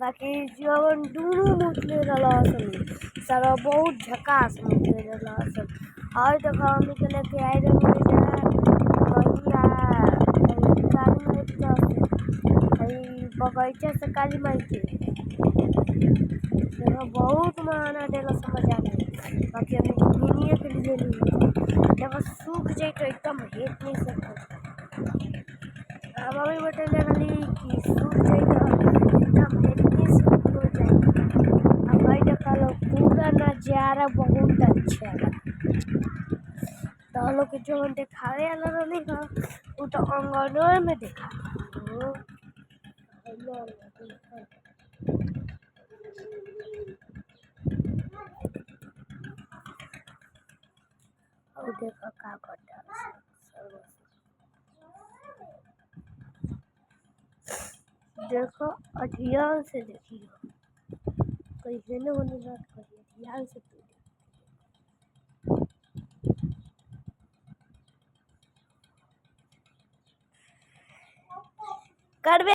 बाकी जवन दुनू मुतले रहल सारा बहुत झकास मुतले रहल। और देखो हमनी के लेके आए रहे काली माई बगीचा से काली माई के देखो बहुत माना देला समझ आ गई। बाकी हम घूमिए के लिए देखो सूख जाए तो एकदम हेट नहीं सकता। मम्मी बतैले रहली कि सूख जाए तो एकदम हेल्दी सूख हो जाए। अब भाई देखा लो पूरा नज़ारा बहुत अच्छा है। तो लोग के जो दिखावे वाला रहली ना वो तो अंगनवा में देखा और देखो का करता देखो ध्यान से देखियो कोई हेने होने बात करिए ध्यान से करबे।